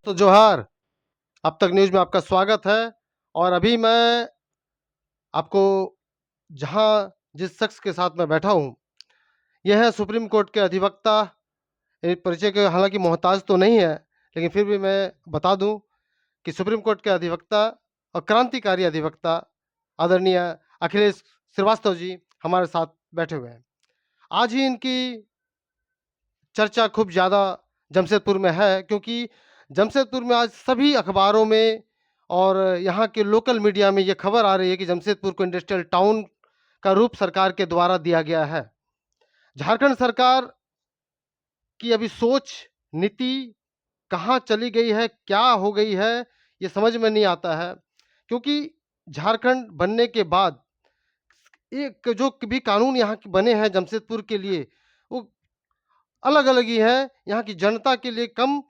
दोस्तों जोहार। अब तक न्यूज़ में आपका स्वागत है। और अभी मैं आपको जहां जिस शख्स के साथ मैं बैठा हूं, यह है सुप्रीम कोर्ट के अधिवक्ता। परिचय के हालांकि मोहताज तो नहीं है, लेकिन फिर भी मैं बता दूं कि सुप्रीम कोर्ट के अधिवक्ता और क्रांतिकारी अधिवक्ता आदरणीय अखिलेश श्रीवास्तव जी हमारे साथ बैठे हुए हैं। आज ही इनकी चर्चा खूब ज़्यादा जमशेदपुर में है, क्योंकि जमशेदपुर में आज सभी अखबारों में और यहाँ के लोकल मीडिया में ये खबर आ रही है कि जमशेदपुर को इंडस्ट्रियल टाउन का रूप सरकार के द्वारा दिया गया है। झारखंड सरकार की अभी सोच, नीति कहाँ चली गई है, क्या हो गई है, ये समझ में नहीं आता है। क्योंकि झारखंड बनने के बाद एक जो भी कानून यहाँ के बने हैं जमशेदपुर के लिए, वो अलग अलग ही है। यहाँ की जनता के लिए कम,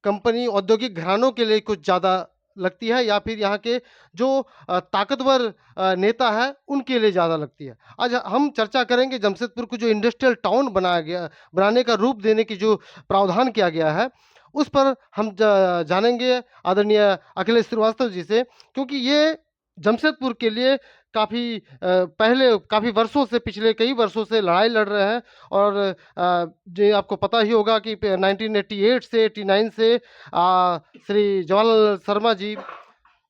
कंपनी औद्योगिक घरानों के लिए कुछ ज़्यादा लगती है, या फिर यहाँ के जो ताकतवर नेता है उनके लिए ज़्यादा लगती है। आज हम चर्चा करेंगे जमशेदपुर को जो इंडस्ट्रियल टाउन बनाया गया, बनाने का रूप देने की जो प्रावधान किया गया है, उस पर हम जानेंगे आदरणीय अखिलेश श्रीवास्तव जी से। क्योंकि ये जमशेदपुर के लिए काफ़ी पहले काफ़ी वर्षों से, पिछले कई वर्षों से लड़ाई लड़ रहे हैं। और जो आपको पता ही होगा कि 1988 से 89 से श्री जवाहरलाल शर्मा जी,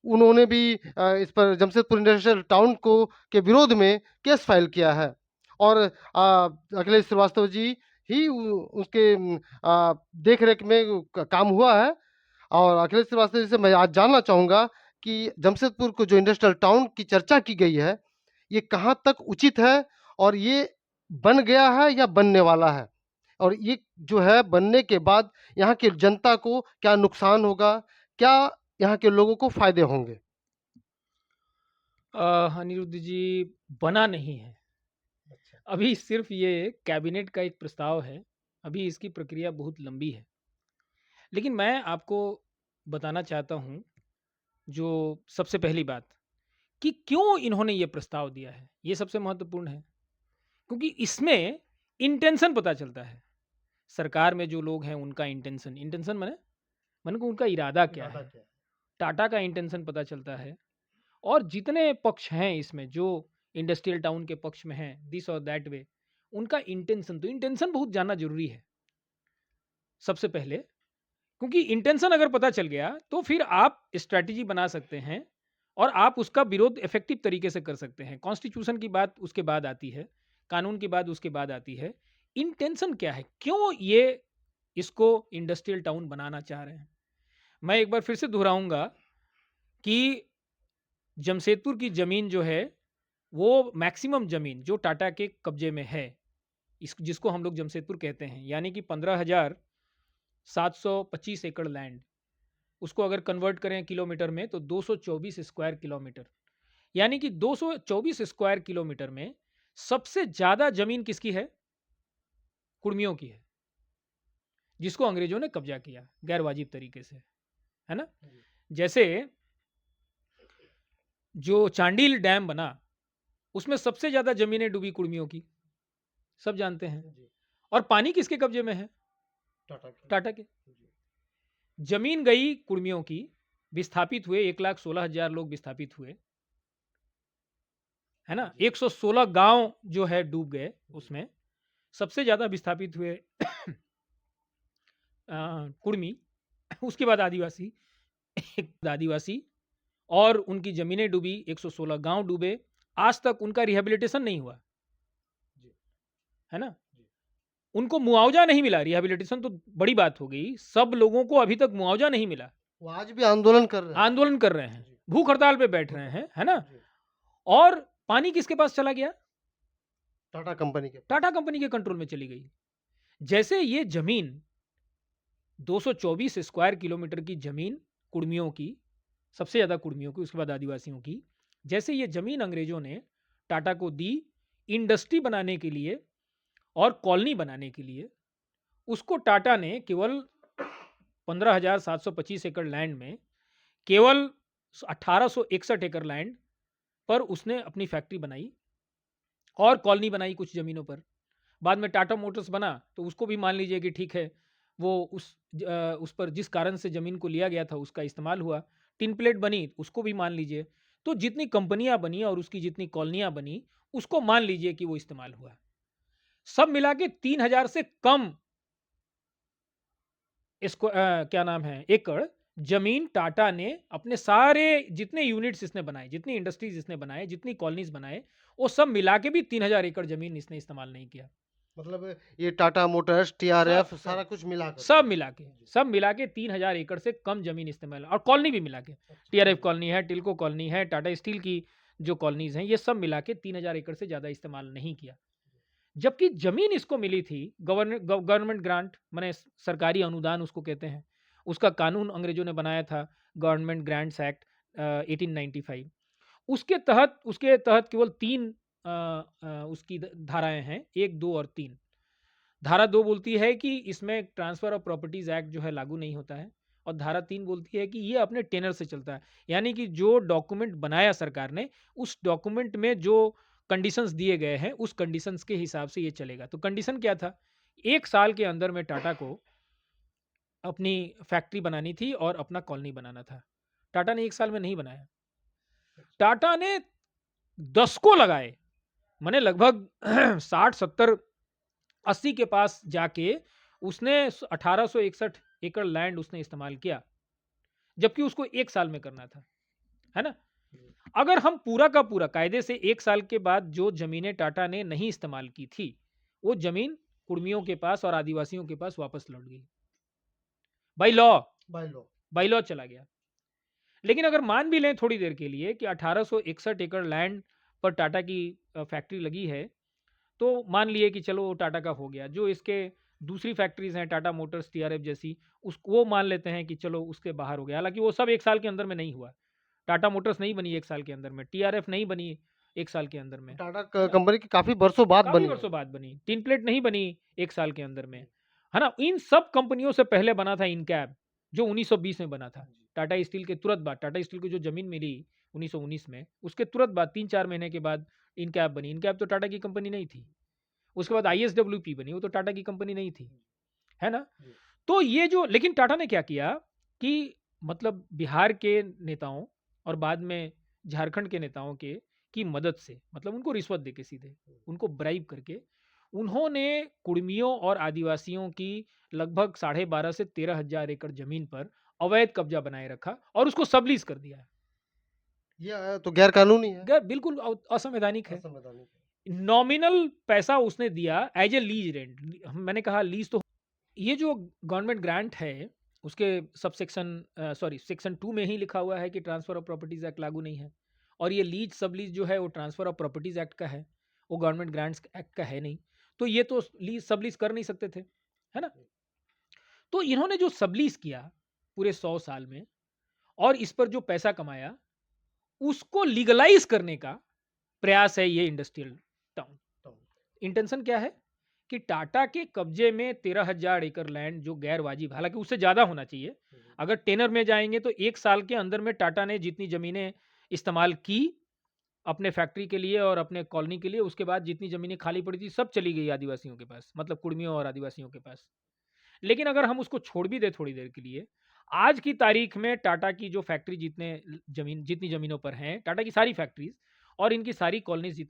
उन्होंने भी इस पर जमशेदपुर इंडस्ट्रियल टाउन को के विरोध में केस फाइल किया है। और अखिलेश श्रीवास्तव जी ही उसके देख रेख में काम हुआ है। और अखिलेश श्रीवास्तव जी से मैं आज जानना चाहूँगा कि जमशेदपुर को जो इंडस्ट्रियल टाउन की चर्चा की गई है, ये कहाँ तक उचित है, और ये बन गया है या बनने वाला है, और ये जो है बनने के बाद यहाँ की जनता को क्या नुकसान होगा, क्या यहाँ के लोगों को फायदे होंगे? अनिरुद्ध जी, बना नहीं है। अभी सिर्फ ये कैबिनेट का एक प्रस्ताव है। अभी इसकी प्रक्रिया बहुत लंबी है। लेकिन मैं आपको बताना चाहता हूँ, जो सबसे पहली बात, कि क्यों इन्होंने ये प्रस्ताव दिया है, ये सबसे महत्वपूर्ण है। क्योंकि इसमें इंटेंशन पता चलता है। सरकार में जो लोग हैं उनका इंटेंशन, इंटेंशन माने को उनका इरादा क्या है। टाटा का इंटेंशन पता चलता है। और जितने पक्ष हैं इसमें, जो इंडस्ट्रियल टाउन के पक्ष में हैं, दिस और दैट वे, उनका इंटेंशन बहुत जानना जरूरी है सबसे पहले। क्योंकि इंटेंशन अगर पता चल गया तो फिर आप स्ट्रैटेजी बना सकते हैं और आप उसका विरोध इफेक्टिव तरीके से कर सकते हैं। कॉन्स्टिट्यूशन की बात उसके बाद आती है, कानून की बात उसके बाद आती है। इंटेंशन क्या है, क्यों ये इसको इंडस्ट्रियल टाउन बनाना चाह रहे हैं। मैं एक बार फिर से दोहराऊंगा कि जमशेदपुर की ज़मीन जो है, वो मैक्सिमम ज़मीन जो टाटा के कब्जे में है, इस जिसको हम लोग जमशेदपुर कहते हैं, यानी कि 15,725 एकड़ लैंड, उसको अगर कन्वर्ट करें किलोमीटर में तो 224 स्क्वायर किलोमीटर। यानी कि 224 स्क्वायर किलोमीटर में सबसे ज़्यादा ज़मीन किसकी है? कुर्मियों की है, जिसको अंग्रेजों ने कब्जा किया गैर वाजिब तरीके से, है ना। जैसे जो चांडील डैम बना, उसमें सबसे ज़्यादा ज़मीनें डूबी कुर्मियों की, सब जानते हैं। और पानी किसके कब्जे में है? टाटा के। जमीन गई कुर्मियों की, विस्थापित हुए 1,16,000 लोग विस्थापित हुए, है ना। 116 गांव जो है डूब गए उसमें। सबसे ज्यादा विस्थापित हुए कुर्मी, उसके बाद आदिवासी, आदिवासी, और उनकी जमीनें डूबी, 116 गांव डूबे। आज तक उनका रिहेबिलिटेशन नहीं हुआ, है ना। उनको मुआवजा नहीं मिला। रिहेबिलिटेशन तो बड़ी बात हो गई, सब लोगों को अभी तक मुआवजा नहीं मिला। वो आज भी आंदोलन कर रहे हैं। आंदोलन कर रहे हैं, भूख हड़ताल पे बैठ रहे हैं, है ना। और पानी किसके पास चला गया? टाटा कंपनी के। टाटा कंपनी के कंट्रोल में चली गई। जैसे ये जमीन 224 स्क्वायर किलोमीटर की जमीन कुर्मियों की, सबसे ज्यादा कुर्मियों की, उसके बाद आदिवासियों की, जैसे ये जमीन अंग्रेजों ने टाटा को दी इंडस्ट्री बनाने के लिए और कॉलोनी बनाने के लिए, उसको टाटा ने केवल 15,725 एकड़ लैंड में, केवल 1861 एकड़ लैंड पर उसने अपनी फैक्ट्री बनाई और कॉलोनी बनाई कुछ ज़मीनों पर। बाद में टाटा मोटर्स बना तो उसको भी मान लीजिए कि ठीक है, वो उस पर जिस कारण से ज़मीन को लिया गया था उसका इस्तेमाल हुआ, टिन प्लेट बनी उसको भी मान लीजिए। तो जितनी कंपनियाँ बनी और उसकी जितनी कॉलोनियाँ बनी, उसको मान लीजिए कि वो इस्तेमाल हुआ। सब मिला के 3000 से कम इसको क्या नाम है एकड़ ज़मीन टाटा ने अपने सारे जितने यूनिट्स इसने बनाए, जितनी इंडस्ट्रीज़ इसने बनाए, जितनी कॉलोनीज़ बनाए, वो सब मिला के भी 3000 एकड़ ज़मीन इसने इस्तेमाल नहीं किया। मतलब ये टाटा मोटर्स, सब टीआरएफ सब सारा कुछ मिला करके। सब मिला के सब मिला के 3000 एकड़ से कम ज़मीन इस्तेमाल और कॉलोनी भी मिला के। टीआरएफ कॉलोनी है, टिल्को कॉलोनी है, टाटा स्टील की जो कॉलोनीज़ हैं, ये सब मिला के 3000 एकड़ से ज़्यादा इस्तेमाल नहीं किया। जबकि ज़मीन इसको मिली थी गवर्नमेंट ग्रांट माने सरकारी अनुदान उसको कहते हैं। उसका कानून अंग्रेज़ों ने बनाया था गवर्नमेंट ग्रांट्स एक्ट 1895। उसके तहत केवल 3 उसकी धाराएँ हैं 1, 2 और 3। धारा 2 बोलती है कि इसमें ट्रांसफ़र ऑफ प्रॉपर्टीज़ एक्ट जो है लागू नहीं होता है और धारा 3 बोलती है कि ये अपने टेनर से चलता है। यानी कि जो डॉक्यूमेंट बनाया सरकार ने, उस डॉक्यूमेंट में जो कंडीशंस दिए गए हैं, उस कंडीशंस के हिसाब से ये चलेगा। तो कंडीशन क्या था? 1 साल के अंदर में टाटा को अपनी फैक्ट्री बनानी थी और अपना कॉलोनी बनाना था। टाटा ने 1 साल में नहीं बनाया। टाटा ने दशकों लगाए, माने लगभग 60, 70, 80 के पास जाके उसने 1861 एकड़ लैंड उसने इस्तेमाल किया, जबकि उसको 1 साल में करना था, है ना? अगर हम पूरा का पूरा कायदे से 1 साल के बाद जो ज़मीनें टाटा ने नहीं इस्तेमाल की थी, वो ज़मीन कुर्मियों के पास और आदिवासियों के पास वापस लौट गई। By law by law. By law चला गया। लेकिन अगर मान भी लें थोड़ी देर के लिए कि 1861 एकड़ लैंड पर टाटा की फैक्ट्री लगी है, तो मान लिए कि चलो वो टाटा का हो गया। जो इसके दूसरी फैक्ट्रीज़ हैं टाटा मोटर्स, टीआरएफ जैसी, वो मान लेते हैं कि चलो उसके बाहर हो गया। हालाँकि वो सब 1 साल के अंदर में नहीं हुआ। टाटा मोटर्स नहीं बनी 1 साल के अंदर में, टीआरएफ नहीं बनी 1 साल के अंदर में, टाटा है ना? कंपनी की काफ़ी वर्षों बाद काफ़ी बनी है। वर्षों बाद बनी। टिन प्लेट नहीं बनी 1 साल के अंदर में, है ना? इन सब कंपनियों से पहले बना था इनकैब, जो 1920 में बना था। टाटा स्टील के तुरंत बाद, टाटा स्टील को जो ज़मीन मिली 1919 में, उसके तुरंत बाद 3-4 महीने के बाद इनकैब बनी। इनकैब तो टाटा की कंपनी नहीं थी। उसके बाद आईएसडब्ल्यूपी बनी, वो तो टाटा की कंपनी नहीं थी, है ना? तो ये जो लेकिन टाटा ने क्या किया कि मतलब बिहार के नेताओं और बाद में झारखंड के नेताओं की मदद से, मतलब उनको रिश्वत देके सीधे, उनको ब्राइब करके, उन्होंने कुर्मियों और आदिवासियों की लगभग 12.5 से 13,000 एकड़ ज़मीन पर अवैध कब्जा बनाए रखा और उसको सबलीज़ कर दिया। ये तो गैर कानूनी है। बिल्कुल असंवैधानिक है। असंवैधानिक है। नॉमिनल पैसा उसने दिया एज ए लीज रेंट। मैंने कहा लीज तो ये जो गवर्नमेंट ग्रांट है उसके सब सेक्शन सॉरी सेक्शन 2 में ही लिखा हुआ है कि ट्रांसफर ऑफ प्रॉपर्टीज एक्ट लागू नहीं है और ये लीज सब लीज जो है वो ट्रांसफर ऑफ प्रॉपर्टीज एक्ट का है, वो गवर्नमेंट ग्रांट्स एक्ट का है नहीं। तो ये तो लीज सब लीज कर नहीं सकते थे, है ना? तो इन्होंने जो सब लीज किया पूरे 100 साल में और इस पर जो पैसा कमाया उसको लीगलाइज करने का प्रयास है ये इंडस्ट्रियल टाउन। इंटेंशन क्या है कि टाटा के कब्जे में 13,000 एकड़ लैंड जो गैर वाजिब, हालांकि उससे ज़्यादा होना चाहिए। अगर टेनर में जाएंगे तो 1 साल के अंदर में टाटा ने जितनी ज़मीनें इस्तेमाल की अपने फैक्ट्री के लिए और अपने कॉलोनी के लिए, उसके बाद जितनी ज़मीनें खाली पड़ी थी सब चली गई आदिवासियों के पास, मतलब कुर्मियों और आदिवासियों के पास। लेकिन अगर हम उसको छोड़ भी दें थोड़ी देर के लिए, आज की तारीख में टाटा की जो फैक्ट्री जितनी ज़मीनों पर हैं, टाटा की सारी फैक्ट्रीज़ और इनकी सारी कॉलोनीज़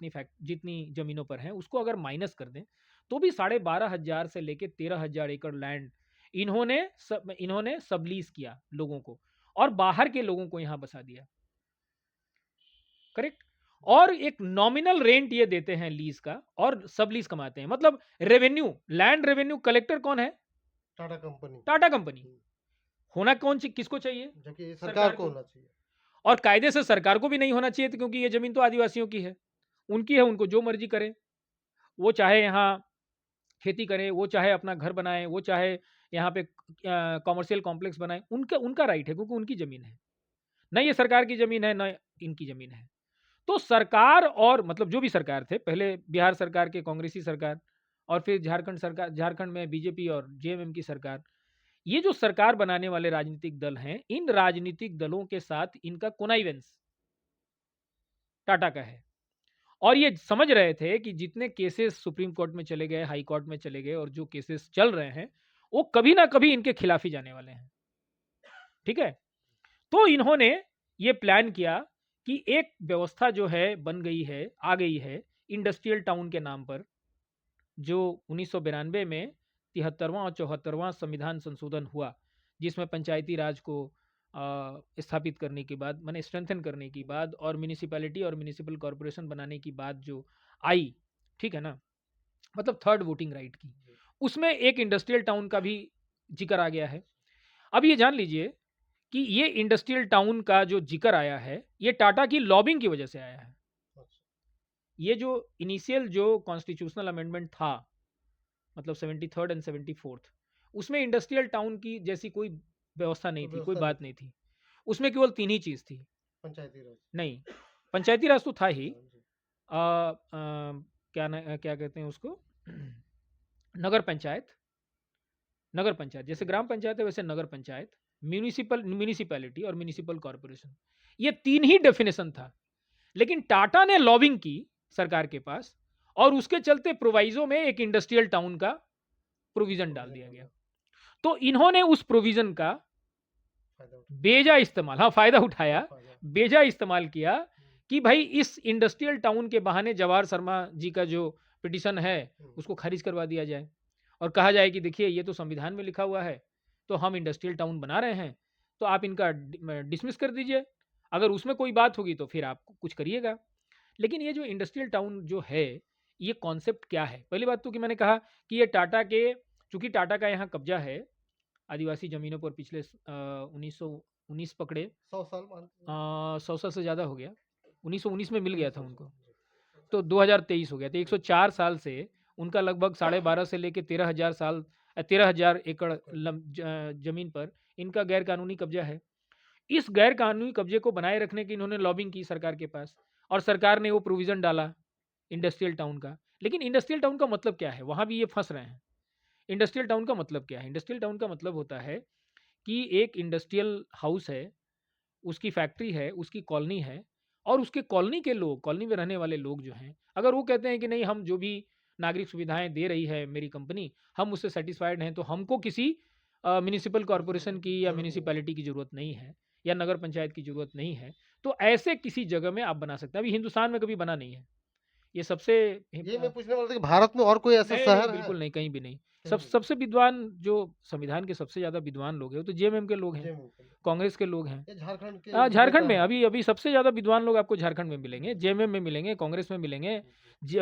जितनी ज़मीनों पर हैं, उसको अगर माइनस कर दें, तो भी 12,500 से लेके 13,000 एकड़ लैंड इन्होंने सबलीज़ किया लोगों को और बाहर के लोगों को यहाँ बसा दिया। करेक्ट? और एक नॉमिनल रेंट ये देते हैं लीज़ का और सबलीज़ कमाते हैं। मतलब लैंड रेवेन्यू कलेक्टर कौन है? टाटा कंपनी। टाटा कंपनी। होना किसको चाहिए? जबकि ये सरकार सरकार को को। होना चाहिए। और कायदे से सरकार को भी नहीं होना चाहिए, क्योंकि ये जमीन तो आदिवासियों की है, उनकी है, उनको जो मर्जी करें। वो चाहे यहाँ खेती करें, वो चाहे अपना घर बनाए, वो चाहे यहाँ पे कॉमर्शियल कॉम्प्लेक्स बनाए, उनका उनका राइट है, क्योंकि उनकी जमीन है। न ये सरकार की जमीन है, न इनकी जमीन है। तो सरकार और मतलब जो भी सरकार थे, पहले बिहार सरकार के कांग्रेसी सरकार और फिर झारखंड में बीजेपी और जेएमएम की सरकार, ये जो सरकार बनाने वाले राजनीतिक दल हैं, इन राजनीतिक दलों के साथ इनका कोनाइवेंस टाटा का है। और ये समझ रहे थे कि जितने केसेस सुप्रीम कोर्ट में चले गए, हाई कोर्ट में चले गए और जो केसेस चल रहे हैं, वो कभी ना कभी इनके खिलाफ ही जाने वाले हैं। ठीक है, तो इन्होंने ये प्लान किया कि एक व्यवस्था जो है बन गई है, आ गई है इंडस्ट्रियल टाउन के नाम पर, जो 1992 में 73वां और 74वां संविधान संशोधन हुआ, जिसमें पंचायती राज को स्थापित करने के बाद, माने स्ट्रेंथन करने की बाद, और म्यूनिसिपैलिटी और म्यूनिसिपल कॉरपोरेशन बनाने की बात जो आई, ठीक है ना, मतलब थर्ड वोटिंग राइट की, उसमें एक इंडस्ट्रियल टाउन का भी जिक्र आ गया है। अब ये जान लीजिए कि ये इंडस्ट्रियल टाउन का जो जिक्र आया है, ये टाटा की लॉबिंग की वजह से आया है। ये जो इनिशियल जो कॉन्स्टिट्यूशनल अमेंडमेंट था, मतलब 73rd एंड 74th, उसमें इंडस्ट्रियल टाउन की जैसी कोई व्यवस्था नहीं थी, कोई बात नहीं थी। उसमें केवल 3 ही चीज़ थी। पंचायती राज नहीं, पंचायती राज तो था ही। क्या कहते हैं उसको? नगर पंचायत। नगर पंचायत, जैसे ग्राम पंचायत है वैसे नगर पंचायत, म्युनिसिपैलिटी और म्युनिसिपल कॉर्पोरेशन, ये 3 ही डेफिनेशन था। लेकिन टाटा ने लॉबिंग की सरकार के पास, और उसके चलते प्रोवाइजो में एक इंडस्ट्रियल टाउन का प्रोविजन डाल दिया गया। तो इन्होंने उस प्रोविजन का बेजा इस्तेमाल, हाँ फायदा उठाया, बेजा इस्तेमाल किया कि भाई इस इंडस्ट्रियल टाउन के बहाने जवाहर शर्मा जी का जो पिटिशन है उसको खारिज करवा दिया जाए, और कहा जाए कि देखिए ये तो संविधान में लिखा हुआ है, तो हम इंडस्ट्रियल टाउन बना रहे हैं, तो आप इनका डिसमिस कर दीजिए, अगर उसमें कोई बात होगी तो फिर आप कुछ करिएगा। लेकिन ये जो इंडस्ट्रियल टाउन जो है, ये कॉन्सेप्ट क्या है? पहली बात तो कि मैंने कहा कि ये टाटा के, चूंकि टाटा का यहाँ कब्जा है आदिवासी जमीनों पर, पिछले 1919 पकड़े, 100 साल 100 साल से ज़्यादा हो गया, 1919 में मिल गया था उनको, तो 2023 हो गया, तो 104 साल से उनका लगभग 12.5 से लेके 13,000 साल, 13,000 एकड़ जमीन पर इनका गैर कानूनी कब्जा है। इस गैर कानूनी कब्जे को बनाए रखने की इन्होंने लॉबिंग की सरकार के पास, और सरकार ने वो प्रोविजन डाला इंडस्ट्रियल टाउन का। लेकिन इंडस्ट्रियल टाउन का मतलब क्या है, वहां भी ये फंस रहे हैं। इंडस्ट्रियल टाउन का मतलब क्या है? इंडस्ट्रियल टाउन का मतलब होता है कि एक इंडस्ट्रियल हाउस है, उसकी फैक्ट्री है, उसकी कॉलोनी है, और उसके कॉलोनी के लोग, कॉलोनी में रहने वाले लोग जो हैं, अगर वो कहते हैं कि नहीं, हम जो भी नागरिक सुविधाएं दे रही है मेरी कंपनी, हम उससे सेटिस्फाइड हैं, तो हमको किसी म्यूनिसिपल कॉरपोरेशन की या म्यूनिसिपैलिटी की ज़रूरत नहीं है, या नगर पंचायत की ज़रूरत नहीं है, तो ऐसे किसी जगह में आप बना सकते हैं। अभी हिंदुस्तान में कभी बना नहीं है ये। सबसे ये मैं पूछने वाला था कि भारत में और कोई ऐसा नहीं, शहर है? बिल्कुल नहीं, कहीं भी नहीं। कहीं भी सबसे विद्वान, जो संविधान के सबसे ज़्यादा विद्वान लोग हैं, वो तो जेएमएम के लोग हैं, जेएमएम के लोग। कांग्रेस के लोग हैं। ये झारखंड के झारखंड में नेता हैं। अभी अभी सबसे ज़्यादा विद्वान लोग आपको झारखंड में मिलेंगे, जेएमएम में मिलेंगे, कांग्रेस में मिलेंगे,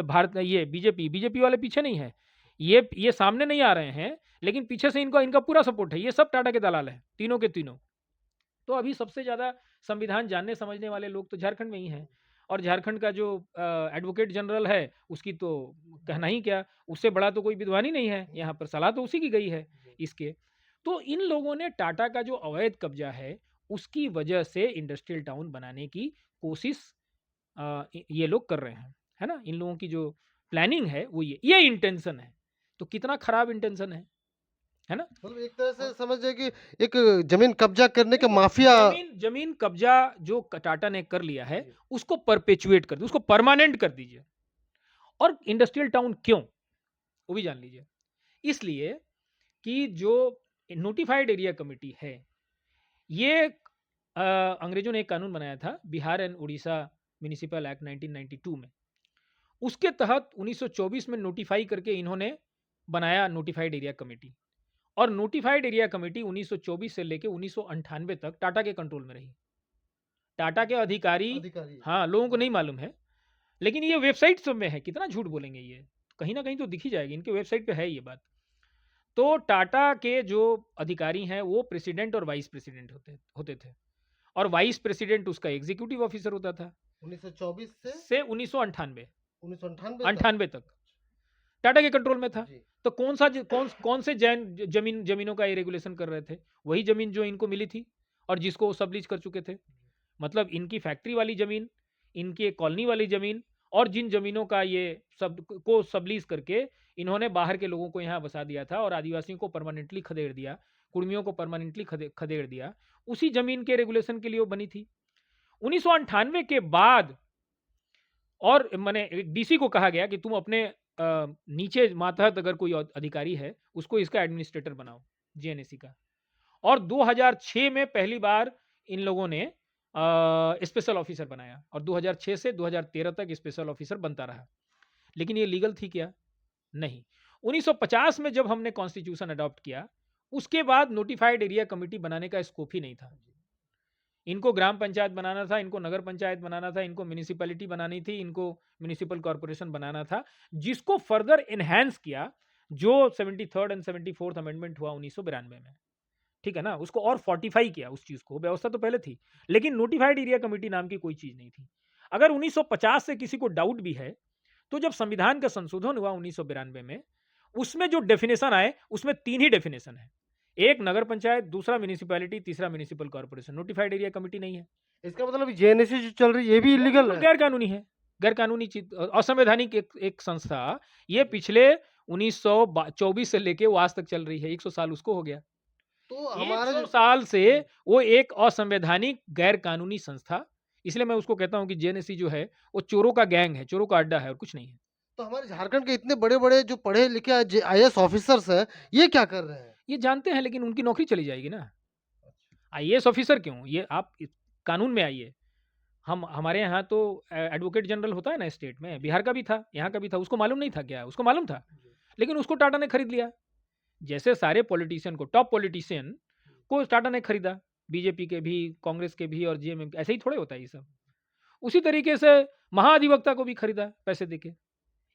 भारत, ये बीजेपी वाले पीछे नहीं है, ये सामने नहीं आ रहे हैं, लेकिन पीछे से इनका पूरा सपोर्ट है। ये सब टाटा के दलाल हैं, तीनों के तीनों। तो अभी सबसे ज़्यादा संविधान जानने समझने वाले लोग तो झारखंड में ही हैं, और झारखंड का जो एडवोकेट जनरल है, उसकी तो कहना ही क्या, उससे बड़ा तो कोई विद्वान ही नहीं है यहाँ पर, सलाह तो उसी की गई है इसके। तो इन लोगों ने टाटा का जो अवैध कब्जा है, उसकी वजह से इंडस्ट्रियल टाउन बनाने की कोशिश ये लोग कर रहे हैं, है ना। इन लोगों की जो प्लानिंग है वो ये इंटेंशन है। तो कितना खराब इंटेंशन है ना। मतलब एक तरह से समझ जाए कि एक जमीन कब्जा करने का माफिया। जमीन कब्जा जो टाटा ने कर लिया है, उसको परपेचुएट कर दीजिए, उसको परमानेंट कर दीजिए। और इंडस्ट्रियल टाउन क्यों, वो भी जान लीजिए। इसलिए कि जो नोटिफाइड एरिया कमेटी है, ये अंग्रेजों ने एक कानून बनाया था, Bihar and Orissa municipal act 1992 में। उसके तहत 1924 में नोटिफाई करके इन्होंने बनाया नोटिफाइड एरिया कमेटी, और नोटिफाइड एरिया कमेटी 1924 से लेकर 1998 तक टाटा के कंट्रोल में रही। टाटा के अधिकारी, हाँ, लोगों को नहीं मालूम है, लेकिन ये वेबसाइट सब में है। कितना झूठ बोलेंगे, ये कहीं ना कहीं तो दिख ही जाएगी, इनके वेबसाइट पे है ये बात। तो टाटा के जो अधिकारी हैं वो प्रेसिडेंट और वाइस प्रेसिडेंट होते थे, और वाइस प्रेसिडेंट उसका एग्जीक्यूटिव ऑफिसर होता था। 1924 से 1998 तक तक टाटा के कंट्रोल में था। तो कौन से जमीनों का ये रेगुलेशन कर रहे थे? वही जमीन जो इनको मिली थी और जिसको वो सबलीज कर चुके थे। मतलब इनकी फैक्ट्री वाली जमीन, इनकी कॉलोनी वाली जमीन, और जिन जमीनों का ये सब को सबलीज करके इन्होंने बाहर के लोगों को यहाँ बसा दिया था, और आदिवासियों को परमानेंटली खदेड़ दिया, कुर्मियों को परमानेंटली खदेड़ दिया, उसी जमीन के रेगुलेशन के लिए वो बनी थी। 1998 के बाद और मैंने डीसी को कहा गया कि तुम अपने नीचे मातहत अगर कोई अधिकारी है उसको इसका एडमिनिस्ट्रेटर बनाओ जेएनएससी का। और 2006 में पहली बार इन लोगों ने स्पेशल ऑफिसर बनाया और 2006 से 2013 तक स्पेशल ऑफिसर बनता रहा। लेकिन ये लीगल थी क्या? नहीं। 1950 में जब हमने कॉन्स्टिट्यूशन अडॉप्ट किया उसके बाद नोटिफाइड एरिया कमेटी बनाने का स्कोप ही नहीं था। इनको ग्राम पंचायत बनाना था, इनको नगर पंचायत बनाना था, इनको म्यूनिसिपैलिटी बनानी थी, इनको म्यूनिसिपल कॉर्पोरेशन बनाना था, जिसको फर्दर एनहांस किया जो 73rd एंड 74th अमेंडमेंट हुआ 1992 में। ठीक है ना, उसको और फोर्टिफाई किया उस चीज को। व्यवस्था तो पहले थी लेकिन नोटिफाइड एरिया कमेटी नाम की कोई चीज नहीं थी। अगर 1950 से किसी को डाउट भी है तो जब संविधान का संशोधन हुआ 1992 में, उसमें जो डेफिनेशन आए उसमें 3 ही डेफिनेशन है। एक नगर पंचायत, दूसरा म्यूनिसिपैलिटी, तीसरा municipal corporation. Notified area committee नहीं है। इसका मतलब जेएनएससी जो चल रही है ये भी इलीगल है? गैर कानूनी है, गैर कानूनी चीज, असंवैधानिक एक संस्था। ये पिछले 1924 से लेके वो आज तक चल रही है, 100 साल उसको हो गया। तो हमारा 100 जो साल से वो एक असंवैधानिक गैर कानूनी संस्था, इसलिए मैं उसको कहता हूं कि जेएनएससी जो है वो चोरों का गैंग है, चोरों का अड्डा है और कुछ नहीं है। तो हमारे झारखंड के इतने बड़े-बड़े जो पढ़े लिखे आईएएस ऑफिसर्स हैं, ये क्या कर रहे हैं? ये जानते हैं लेकिन उनकी नौकरी चली जाएगी ना। आईएएस ऑफिसर क्यों? ये आप कानून में आइए। हमारे यहाँ तो एडवोकेट जनरल होता है ना स्टेट में, बिहार का भी था, यहाँ का भी था। उसको मालूम नहीं था क्या? उसको मालूम था, लेकिन उसको टाटा ने खरीद लिया। जैसे सारे पॉलिटिशियन को, टॉप पॉलिटिशियन को टाटा ने खरीदा, बीजेपी के भी, कांग्रेस के भी और जेएमएम ऐसे ही थोड़े होता है ये सब। उसी तरीके से महाधिवक्ता को भी खरीदा पैसे देके।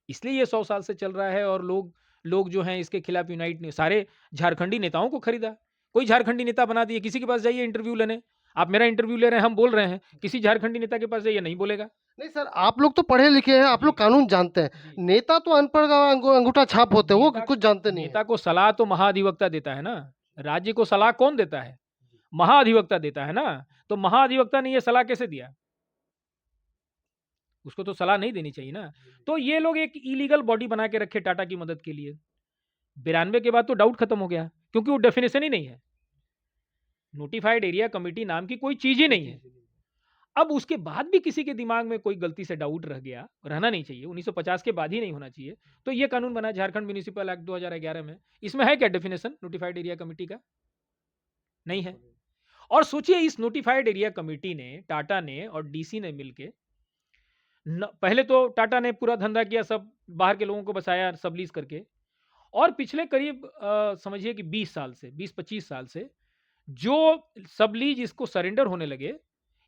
इसलिए ये 100 साल से चल रहा है और लोग लोग जो हैं इसके खिलाफ यूनाइट नहीं। सारे झारखंडी नेताओं को खरीदा, कोई झारखंडी नेता बना दिए। किसी के पास जाइए इंटरव्यू लेने, आप मेरा इंटरव्यू ले रहे हैं, हम बोल रहे हैं, किसी झारखंडी नेता के पास जाइए, नहीं बोलेगा। नहीं सर, आप लोग तो पढ़े लिखे हैं, आप लोग जी। कानून जानते हैं। जी। नेता तो अनपढ़ अंगूठा छाप होते हैं, वो नेता कुछ जानते नहीं है। नेता को सलाह तो महाधिवक्ता देता है ना। राज्य को सलाह कौन देता है? महाधिवक्ता देता है ना। तो महाधिवक्ता ने ये सलाह कैसे दिया? उसको तो सलाह नहीं देनी चाहिए ना। तो ये लोग एक इलीगल बॉडी बना के रखे टाटा की मदद के लिए। 92 के बाद तो डाउट खत्म हो गया, क्योंकि वो डेफिनेशन ही नहीं है। नोटिफाइड एरिया कमेटी नाम की कोई चीज ही नहीं है। अब उसके बाद भी किसी के दिमाग में कोई गलती से डाउट रह गया, रहना नहीं चाहिए, 1950 के बाद ही नहीं होना चाहिए। तो ये कानून बना झारखंड म्यूनिसिपल एक्ट 2011 में। इसमें है क्या डेफिनेशन नोटिफाइड एरिया कमेटी का? नहीं है। और सोचिए इस नोटिफाइड एरिया कमेटी ने, टाटा ने और डीसी ने मिलके पहले तो टाटा ने पूरा धंधा किया, सब बाहर के लोगों को बसाया सब लीज करके। और पिछले करीब समझिए कि 20 साल से, 20-25 साल से जो सब लीज इसको सरेंडर होने लगे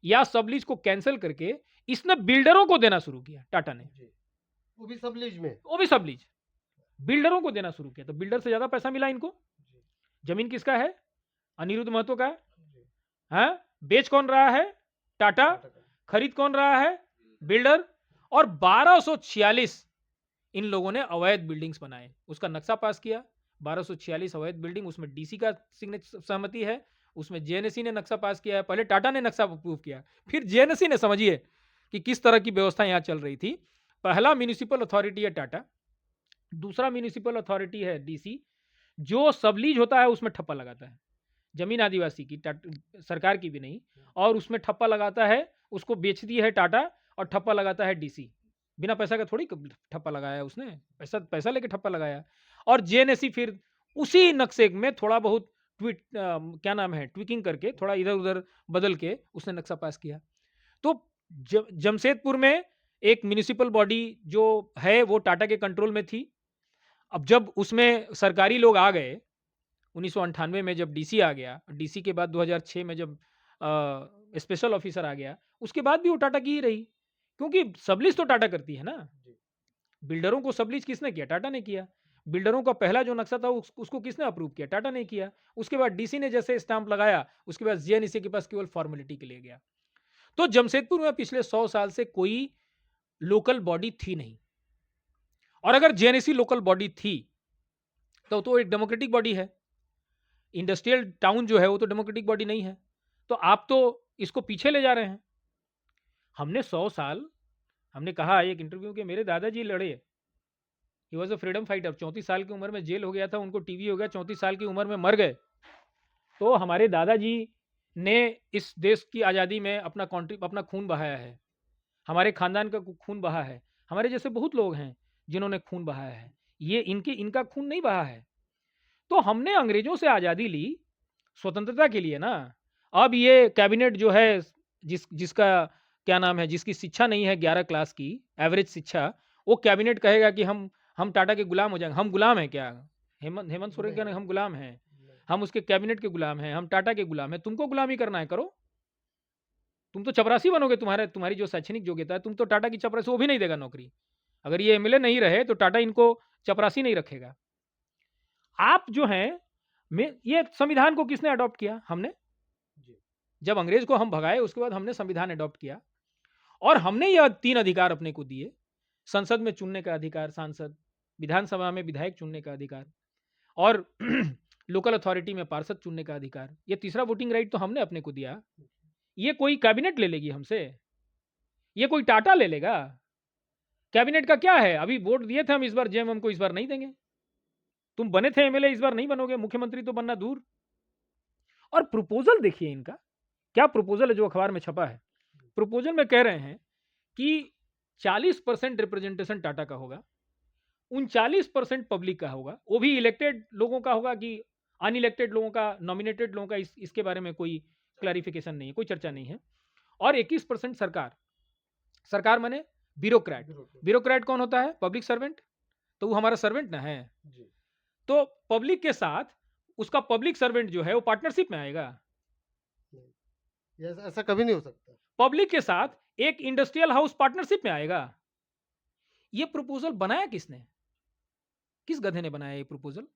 या सब लीज को कैंसिल करके इसने बिल्डरों को देना शुरू किया। टाटा ने वो भी सब लीज में, वो भी सब लीज बिल्डरों को देना शुरू किया। तो बिल्डर से ज्यादा पैसा मिला इनको। जमीन किसका है? अनिरुद्ध महतो का है। हाँ? बेच कौन रहा है? टाटा। खरीद कौन रहा है? बिल्डर। और 1246 इन लोगों ने अवैध बिल्डिंग्स बनाए, उसका नक्शा पास किया। 1246 अवैध बिल्डिंग, उसमें डीसी का सिग्नेचर सहमति है, उसमें जेएनएससी ने नक्शा पास किया है। पहले टाटा ने नक्शा अप्रूव किया, फिर जेएनएससी ने। समझिए कि किस तरह की व्यवस्था यहाँ चल रही थी। पहला म्यूनिसिपल अथॉरिटी है टाटा, दूसरा म्यूनिसिपल अथॉरिटी है डीसी, जो सबलीज होता है उसमें ठप्पा लगाता है। जमीन आदिवासी की, सरकार की भी नहीं, और उसमें ठप्पा लगाता है, उसको बेचती है टाटा और ठप्पा लगाता है डीसी। बिना पैसा का थोड़ी ठप्पा लगाया उसने, पैसा पैसा लेके ठप्पा लगाया। और जेएनएससी फिर उसी नक्शे में थोड़ा बहुत क्या नाम है, ट्विकिंग करके थोड़ा इधर उधर बदल के उसने नक्शा पास किया। तो जमशेदपुर में एक म्यूनिसिपल बॉडी जो है वो टाटा के कंट्रोल में थी। अब जब उसमें सरकारी लोग आ गए 1998 में, जब डीसी आ गया, डीसी के बाद 2006 में जब स्पेशल ऑफिसर आ गया, उसके बाद भी वो टाटा की ही रही, क्योंकि सबलीज तो टाटा करती है ना। बिल्डरों को सबलीज किसने किया? टाटा ने किया। बिल्डरों का पहला जो नक्शा था उसको किसने अप्रूव किया? टाटा ने किया। उसके बाद डीसी ने जैसे स्टाम्प लगाया, उसके बाद जेएनएससी के पास केवल फॉर्मेलिटी के लिए गया। तो जमशेदपुर में पिछले 100 साल से कोई लोकल बॉडी थी नहीं। और अगर जेएनएससी लोकल बॉडी थी तो एक डेमोक्रेटिक बॉडी है। इंडस्ट्रियल टाउन जो है वो तो डेमोक्रेटिक बॉडी नहीं है। तो आप तो इसको पीछे ले जा रहे हैं। हमने 100 साल, हमने कहा एक इंटरव्यू के, मेरे दादाजी लड़े, he was a freedom fighter, 34 साल की उम्र में जेल हो गया था, उनको टीबी हो गया, 34 साल की उम्र में मर गए। तो हमारे दादाजी ने इस देश की आज़ादी में अपना खून बहाया है, हमारे खानदान का खून बहा है। हमारे जैसे बहुत लोग हैं जिन्होंने खून बहाया है, ये इनका खून नहीं बहा है। तो हमने अंग्रेजों से आज़ादी ली स्वतंत्रता के लिए ना। अब ये कैबिनेट जो है, जिसका क्या नाम है, जिसकी शिक्षा नहीं है 11 क्लास की एवरेज शिक्षा, वो कैबिनेट कहेगा कि हम टाटा के गुलाम हो जाएंगे। हम गुलाम हैं क्या? हेमंत सोरेन क्या हम गुलाम हैं? हम उसके कैबिनेट के गुलाम हैं, हम टाटा के गुलाम हैं। तुमको गुलामी करना है, करो। तुम तो चपरासी बनोगे। तुम्हारी जो शैक्षणिक योग्यता है, तुम तो टाटा की चपरासी, वो भी नहीं देगा नौकरी। अगर ये एमएलए नहीं रहे तो टाटा इनको चपरासी नहीं रखेगा। आप जो हैं, ये संविधान को किसने अडॉप्ट किया? हमने। जब अंग्रेज को हम भगाए, उसके बाद हमने संविधान अडॉप्ट किया और हमने यह 3 अधिकार अपने को दिए। संसद में चुनने का अधिकार, सांसद, विधानसभा में विधायक चुनने का अधिकार और लोकल अथॉरिटी में पार्षद चुनने का अधिकार। ये तीसरा वोटिंग राइट तो हमने अपने को दिया। ये कोई कैबिनेट ले लेगी हमसे? ये कोई टाटा ले लेगा? कैबिनेट का क्या है? अभी वोट दिए थे हम इस बार, जेएम हमको इस बार नहीं देंगे। तुम बने थे एमएलए, इस बार नहीं बनोगे, मुख्यमंत्री तो बनना दूर। और प्रपोजल देखिए इनका, क्या प्रपोजल है जो अखबार में छपा है। प्रपोजल में कह रहे हैं कि 40% रिप्रेजेंटेशन टाटा का होगा, 39% पब्लिक का होगा, वो भी इलेक्टेड लोगों का होगा कि अनइलेक्टेड लोगों का, नॉमिनेटेड लोगों का, इसके बारे में कोई क्लैरिफिकेशन नहीं है, कोई चर्चा नहीं है। और 21% सरकार। सरकार माने ब्यूरोक्रेट। ब्यूरोक्रेट कौन होता है? Public servant. तो वो हमारा सर्वेंट ना है। तो पब्लिक के साथ उसका पब्लिक सर्वेंट जो है वो पार्टनरशिप में आएगा। ऐसा कभी नहीं हो सकता। पब्लिक के साथ एक इंडस्ट्रियल हाउस पार्टनरशिप में आएगा। ये प्रपोजल बनाया किसने? किस गधे ने बनाया ये प्रपोजल?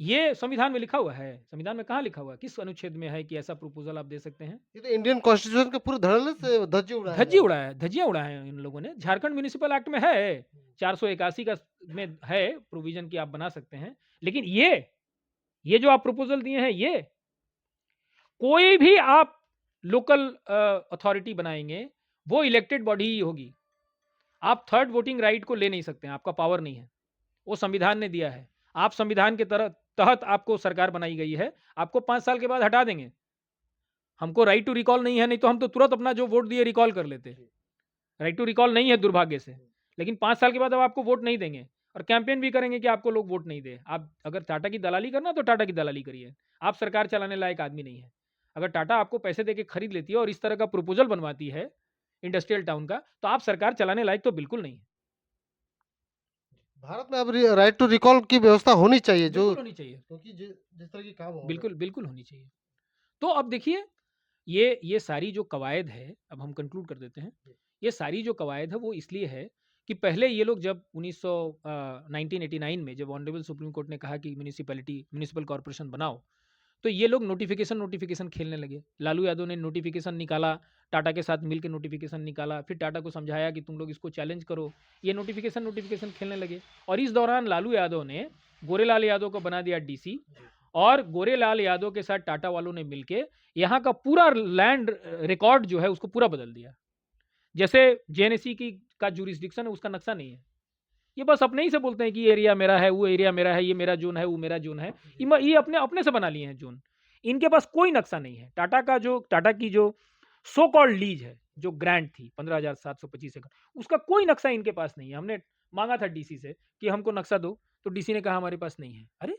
ये संविधान में लिखा हुआ है? संविधान में कहाँ लिखा हुआ है? किस अनुच्छेद में है कि ऐसा प्रपोजल आप दे सकते हैं? ये तो इंडियन कॉन्स्टिट्यूशन के पूरे धड़ल्ले से धज्जी उड़ाया धज्जी उड़ाया है, धज्जियां उड़ाए हैं इन लोगों ने। झारखंड म्यूनिसिपल एक्ट में है, 481 का में है प्रोविजन की आप बना सकते हैं। लेकिन ये जो आप प्रपोजल दिए हैं, ये कोई भी आप लोकल अथॉरिटी बनाएंगे, वो इलेक्टेड बॉडी ही होगी। आप थर्ड वोटिंग राइट को ले नहीं सकते हैं, आपका पावर नहीं है, वो संविधान ने दिया है। आप संविधान के तहत आपको सरकार बनाई गई है, आपको 5 साल के बाद हटा देंगे। हमको राइट टू रिकॉल नहीं है, नहीं तो हम तो तुरंत अपना जो वोट दिए रिकॉल कर लेते। राइट टू रिकॉल नहीं है दुर्भाग्य से, लेकिन 5 साल के बाद अब आपको वोट नहीं देंगे और कैंपेन भी करेंगे कि आपको लोग वोट नहीं दे। आप अगर टाटा की दलाली करना तो टाटा की दलाली करिए, आप सरकार चलाने लायक आदमी नहीं है। अगर टाटा आपको पैसे देके खरीद लेती है और इस तरह का प्रपोजल बनवाती है इंडस्ट्रियल टाउन का, तो आप सरकार चलाने लायक तो बिल्कुल नहीं है। भारत में अब राइट टू रिकॉल की व्यवस्था होनी चाहिए, जो बिल्कुल होनी चाहिए, क्योंकि जिस तरह की काम हो रहे हैं। बिल्कुल होनी चाहिए। तो अब देखिए, ये सारी जो कवायद है, अब हम कंक्लूड कर देते हैं। ये सारी जो कवायद है वो इसलिए है कि पहले ये लोग जब 1989 में जब ऑनरेबल सुप्रीम कोर्ट ने कहा कि म्यूनिसिपल कॉर्पोरेशन बनाओ, तो ये लोग नोटिफिकेशन खेलने लगे। लालू यादव ने नोटिफिकेशन निकाला, टाटा के साथ मिलकर नोटिफिकेशन निकाला, फिर टाटा को समझाया कि तुम लोग इसको चैलेंज करो। ये नोटिफिकेशन खेलने लगे और इस दौरान लालू यादव ने गोरेलाल यादव को बना दिया डीसी और गोरेलाल यादव के साथ टाटा वालों ने मिलके यहाँ का पूरा लैंड रिकॉर्ड जो है उसको पूरा बदल दिया। जैसे जेएनएससी की का जुरिस्डिक्शन है, उसका नक्शा नहीं है। ये बस अपने ही से बोलते हैं कि ये एरिया मेरा है, वो एरिया मेरा है, ये मेरा जोन है, वो मेरा जोन है। ये अपने से बना लिए हैं जोन। इनके पास कोई नक्शा नहीं है। टाटा की जो सो कॉल्ड लीज है, जो ग्रांट थी 15,725 एकड़, उसका कोई नक्शा इनके पास नहीं है। हमने मांगा था डीसी से कि हमको नक्शा दो, तो डीसी ने कहा हमारे पास नहीं है। अरे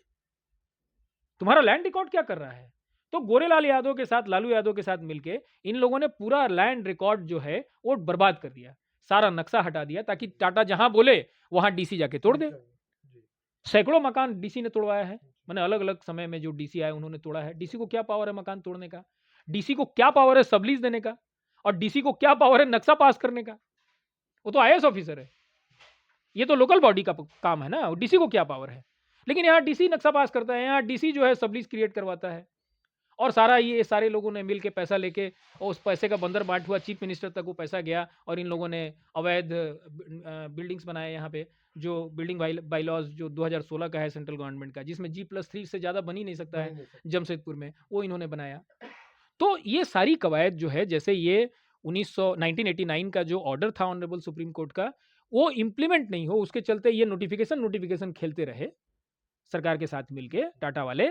तुम्हारा लैंड रिकॉर्ड क्या कर रहा है? तो गोरेलाल यादव के साथ, लालू यादव के साथ मिलके इन लोगों ने पूरा लैंड रिकॉर्ड जो है वो बर्बाद कर दिया, सारा नक्शा हटा दिया, ताकि टाटा जहां बोले वहां डीसी जाके तोड़ दे। सैकड़ों मकान डीसी ने तोड़वाया है, मैंने अलग अलग समय में जो डीसी आए उन्होंने तोड़ा है। डीसी को क्या पावर है मकान तोड़ने का? डीसी को क्या पावर है सबलीज देने का? और डीसी को क्या पावर है नक्शा पास करने का? वो तो आईएएस ऑफिसर है, ये तो लोकल बॉडी का काम है ना। डीसी को क्या पावर है? लेकिन यहाँ डीसी नक्शा पास करता है, यहाँ डीसी जो है सबलीज क्रिएट करवाता है और ये सारे लोगों ने मिलके पैसा लेके, और उस पैसे का बंदर बाट हुआ, चीफ मिनिस्टर तक वो पैसा गया और इन लोगों ने अवैध बिल्डिंग्स बनाए यहाँ पे, जो बिल्डिंग बाईलॉज जो 2016 का है सेंट्रल गवर्नमेंट का, जिसमें G+3 से ज़्यादा बन ही नहीं सकता है जमशेदपुर में, वो इन्होंने बनाया। तो ये सारी कवायद जो है, जैसे ये 1989 का जो ऑर्डर था ऑनरेबल सुप्रीम कोर्ट का, वो इम्प्लीमेंट नहीं हो, उसके चलते ये नोटिफिकेशन खेलते रहे सरकार के साथ मिलके टाटा वाले।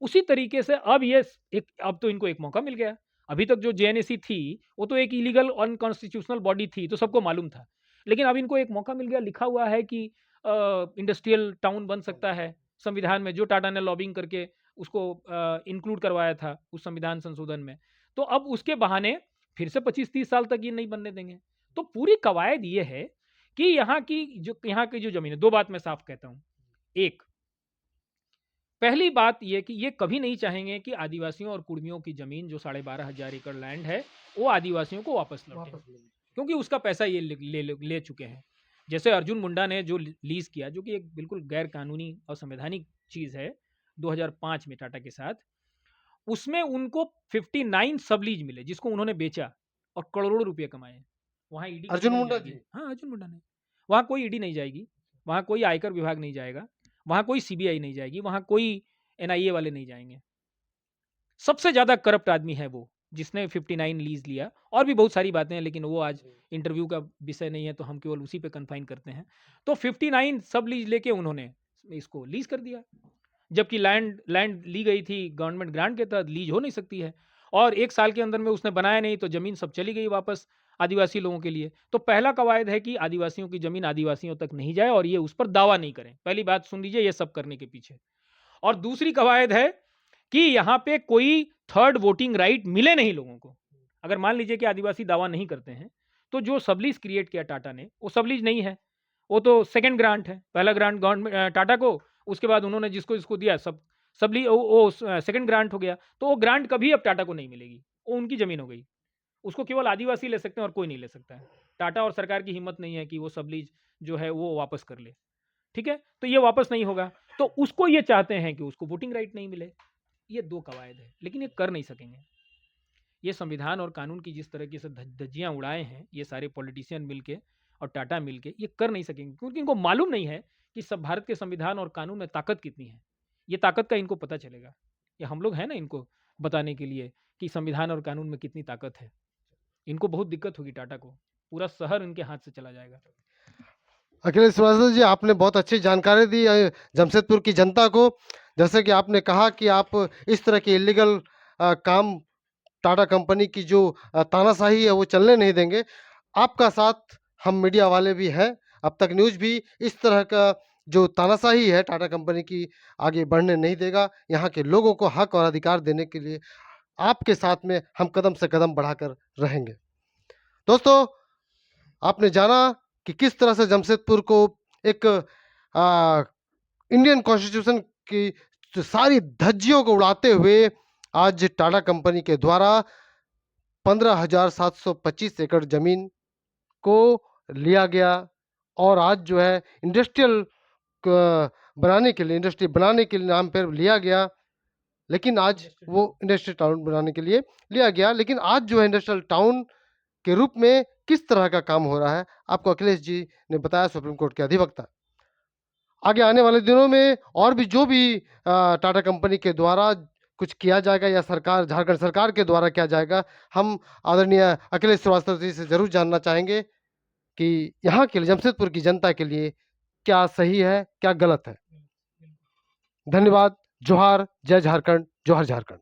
उसी तरीके से अब तो इनको एक मौका मिल गया। अभी तक जो जेएनएसी थी वो तो एक इलीगल अनकॉन्स्टिट्यूशनल बॉडी थी, तो सबको मालूम था। लेकिन अब इनको एक मौका मिल गया, लिखा हुआ है कि इंडस्ट्रियल टाउन बन सकता है संविधान में, जो टाटा ने लॉबिंग करके उसको इंक्लूड करवाया था उस संविधान संशोधन में। तो अब उसके बहाने फिर से 25-30 साल तक ये नहीं बनने देंगे। तो पूरी कवायद ये है कि यहाँ की जो ज़मीन है, 2 बात मैं साफ कहता हूँ। एक, पहली बात ये कि ये कभी नहीं चाहेंगे कि आदिवासियों और कुर्मियों की ज़मीन जो 12,500 एकड़ लैंड है, वो आदिवासियों को वापस लौटे, क्योंकि उसका पैसा ये ले चुके हैं। जैसे अर्जुन मुंडा ने जो लीज़ किया, जो कि एक बिल्कुल गैर कानूनी असंवैधानिक चीज़ है, 2005 में टाटा के साथ, उसमें उनको 59 सब लीज मिले, जिसको उन्होंने बेचा और करोड़ों रुपए कमाए। वहाँ ईडी अर्जुन नहीं मुंडा जाएगी। जी? हाँ, अर्जुन मुंडा ने। वहाँ कोई ईडी नहीं जाएगी, वहाँ कोई आयकर विभाग नहीं जाएगा, वहाँ कोई सीबीआई नहीं जाएगी, वहाँ कोई एनआईए वाले नहीं जाएंगे। सबसे ज़्यादा करप्ट आदमी है वो, जिसने 59 लीज लिया। और भी बहुत सारी बातें हैं, लेकिन वो आज इंटरव्यू का विषय नहीं है, तो हम केवल उसी पे कन्फाइन करते हैं। तो 59 सब लीज लेके उन्होंने इसको लीज कर दिया, जबकि लैंड लैंड ली गई थी गवर्नमेंट ग्रांट के तहत, लीज हो नहीं सकती है। और 1 साल के अंदर में उसने बनाया नहीं, तो ज़मीन सब चली गई वापस आदिवासी लोगों के लिए। तो पहला कवायद है कि आदिवासियों की ज़मीन आदिवासियों तक नहीं जाए और ये उस पर दावा नहीं करें। पहली बात सुन लीजिए ये सब करने के पीछे। और दूसरी कवायद है कि यहाँ पे कोई थर्ड वोटिंग राइट मिले नहीं लोगों को। अगर मान लीजिए कि आदिवासी दावा नहीं करते हैं, तो जो सबलीज क्रिएट किया टाटा ने, वो सबलीज नहीं है, वो तो सेकंड ग्रांट है। पहला ग्रांट गवर्नमेंट टाटा को, उसके बाद उन्होंने जिसको जिसको दिया सबली वो सेकंड ग्रांट हो गया। तो वो ग्रांट कभी अब टाटा को नहीं मिलेगी, वो उनकी ज़मीन हो गई। उसको केवल आदिवासी ले सकते हैं और कोई नहीं ले सकता है। टाटा और सरकार की हिम्मत नहीं है कि वो सबलीज जो है वो वापस कर ले। ठीक है, तो ये वापस नहीं होगा, तो उसको ये चाहते हैं कि उसको वोटिंग राइट नहीं मिले। ये 2 कवायद है, लेकिन ये कर नहीं सकेंगे। ये संविधान और कानून की जिस तरीके से धज्जियां उड़ाए हैं ये सारे पॉलिटिशियन मिलके और टाटा मिलके, ये कर नहीं सकेंगे, क्योंकि इनको मालूम नहीं है कि सब भारत के संविधान और कानून में ताकत कितनी है। ये ताकत का इनको पता चलेगा। ये हम लोग हैं ना इनको बताने के लिए कि संविधान और कानून में कितनी ताकत है। इनको बहुत दिक्कत होगी टाटा को, पूरा शहर इनके हाथ से चला जाएगा। अखिलेश श्रीवास्तव जी, आपने बहुत अच्छी जानकारी दी जमशेदपुर की जनता को। जैसे कि आपने कहा कि आप इस तरह के इलीगल काम, टाटा कंपनी की जो तानाशाही है वो चलने नहीं देंगे। आपका साथ हम मीडिया वाले भी हैं। अब तक न्यूज़ भी इस तरह का जो तानाशाही है टाटा कंपनी की आगे बढ़ने नहीं देगा। यहाँ के लोगों को हक और अधिकार देने के लिए आपके साथ में हम कदम से कदम बढ़ाकर रहेंगे। दोस्तों, आपने जाना कि किस तरह से जमशेदपुर को एक इंडियन कॉन्स्टिट्यूशन की जो सारी धज्जियों को उड़ाते हुए आज टाटा कंपनी के द्वारा 15,725 एकड़ जमीन को लिया गया और आज जो है इंडस्ट्री बनाने के लिए नाम पर लिया गया। लेकिन आज वो इंडस्ट्रियल टाउन बनाने के लिए लिया गया, लेकिन आज जो है इंडस्ट्रियल टाउन के रूप में किस तरह का काम हो रहा है, आपको अखिलेश जी ने बताया, सुप्रीम कोर्ट के अधिवक्ता। आगे आने वाले दिनों में और भी जो भी टाटा कंपनी के द्वारा कुछ किया जाएगा या सरकार, झारखंड सरकार के द्वारा किया जाएगा, हम आदरणीय अखिलेश श्रीवास्तव जी से जरूर जानना चाहेंगे कि यहाँ के लिए, जमशेदपुर की जनता के लिए क्या सही है, क्या गलत है। धन्यवाद। जोहार, जय झारखंड, जोहार झारखंड।